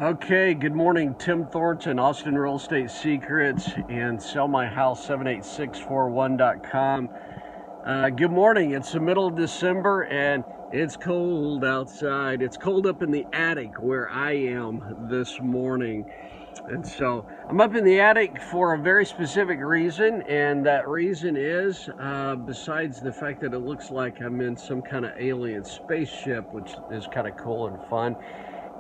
Okay, good morning. Tim Thornton, Austin Real Estate Secrets, and sellmyhouse78641.com. Good morning. It's the middle of December and it's cold outside. It's cold up in the attic where I am this morning. And so I'm up in the attic for a very specific reason, and that reason is, besides the fact that it looks like I'm in some kind of alien spaceship, which is kind of cool and fun,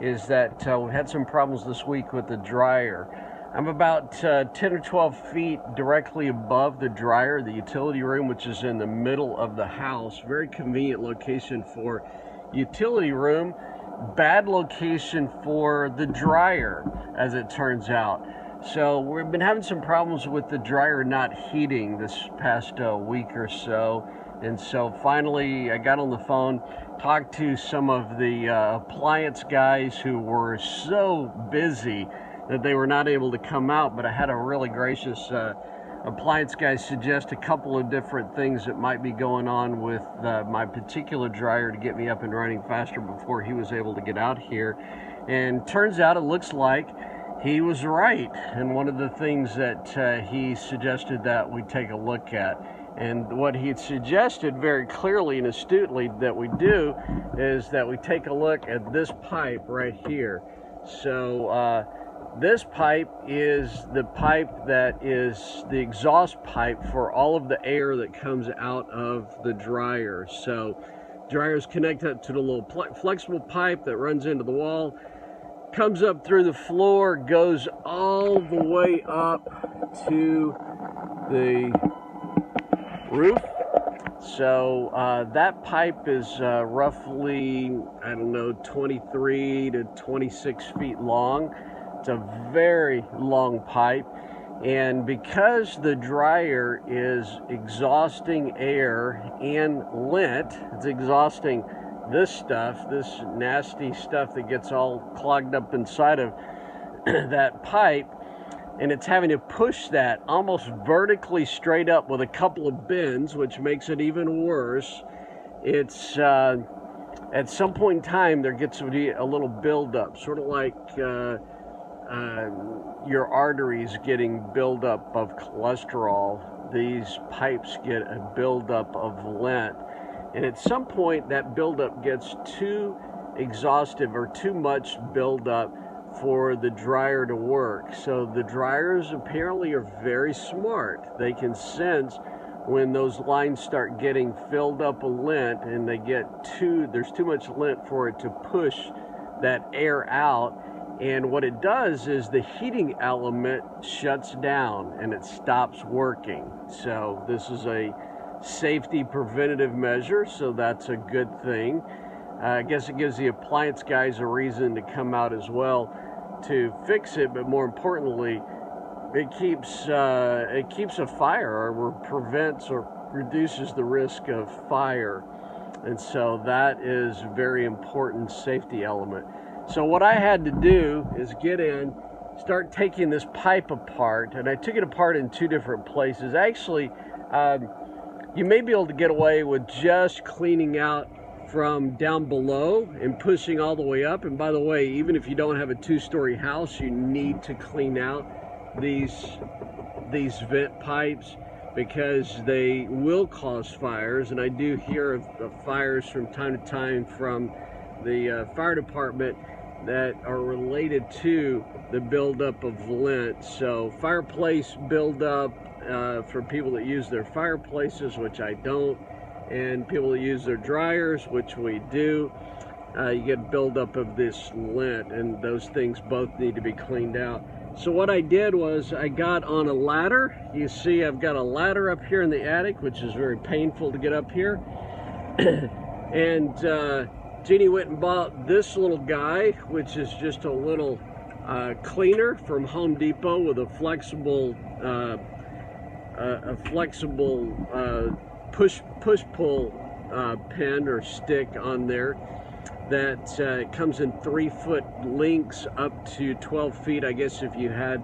is that we've had some problems this week with the dryer. I'm about 10 or 12 feet directly above the dryer, the utility room, which is in the middle of the house. Very convenient location for utility room. Bad location for the dryer, as it turns out. So we've been having some problems with the dryer not heating this past week or so. And so finally I got on the phone, talked to some of the appliance guys who were so busy that they were not able to come out, but I had a really gracious appliance guy suggest a couple of different things that might be going on with my particular dryer to get me up and running faster before he was able to get out here. And turns out it looks like he was right. And one of the things that he suggested that we take a look at, and what he had suggested very clearly and astutely that we do, is that we take a look at this pipe right here. So this pipe is the pipe that is the exhaust pipe for all of the air that comes out of the dryer. So dryer is connected to the little flexible pipe that runs into the wall, comes up through the floor, goes all the way up to the roof. So that pipe is roughly, 23 to 26 feet long. It's a very long pipe, and because the dryer is exhausting air and lint, it's exhausting this stuff, this nasty stuff that gets all clogged up inside of that pipe, and it's having to push that almost vertically straight up with a couple of bends, which makes it even worse. It's at some point in time there gets to be a little buildup, sort of like your arteries getting buildup of cholesterol. These pipes get a buildup of lint, and at some point that buildup gets too exhaustive or too much buildup for the dryer to work. So the dryers apparently are very smart. They can sense when those lines start getting filled up with lint and there's too much lint for it to push that air out. And what it does is the heating element shuts down and it stops working. So this is a safety preventative measure, so that's a good thing. I guess it gives the appliance guys a reason to come out as well to fix it, but more importantly, it keeps a fire, or prevents or reduces the risk of fire. And so that is a very important safety element. So what I had to do is get in, start taking this pipe apart, and I took it apart in two different places. Actually, you may be able to get away with just cleaning out from down below and pushing all the way up. And by the way, even if you don't have a two-story house, you need to clean out these vent pipes, because they will cause fires. And I do hear of fires from time to time from the fire department that are related to the buildup of lint. So fireplace buildup for people that use their fireplaces, which I don't, and people that use their dryers, which we do, you get buildup of this lint, and those things both need to be cleaned out. So what I did was I got on a ladder. You see I've got a ladder up here in the attic, which is very painful to get up here. And Jeannie went and bought this little guy, which is just a little cleaner from Home Depot with a flexible push-pull pin or stick on there that comes in 3-foot lengths up to 12 feet. I guess if you had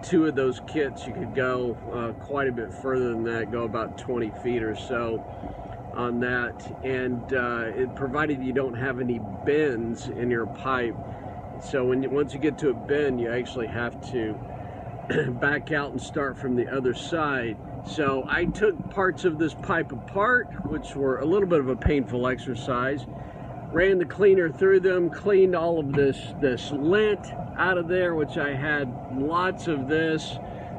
two of those kits, you could go quite a bit further than that, go about 20 feet or so on that. And it provided you don't have any bends in your pipe, So once you get to a bend, you actually have to back out and start from the other side. So I took parts of this pipe apart, which were a little bit of a painful exercise, ran the cleaner through them, cleaned all of this lint out of there, which I had lots of this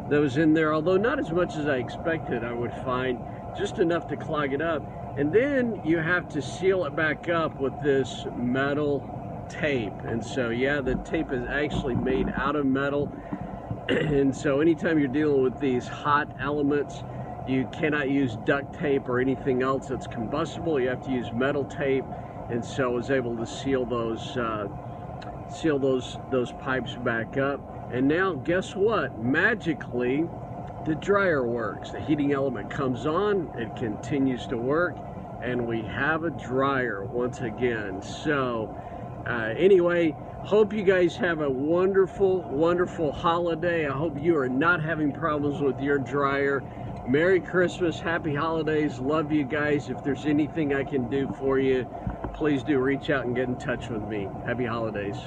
that was in there, although not as much as I expected I would find, just enough to clog it up. And then you have to seal it back up with this metal tape. And so yeah, the tape is actually made out of metal. And so anytime you're dealing with these hot elements, you cannot use duct tape or anything else that's combustible. You have to use metal tape. And so I was able to seal those pipes back up. And now guess what? Magically, the dryer works. The heating element comes on, it continues to work, and we have a dryer once again. So anyway, hope you guys have a wonderful, wonderful holiday. I hope you are not having problems with your dryer. Merry Christmas, happy holidays, love you guys. If there's anything I can do for you, please do reach out and get in touch with me. Happy holidays.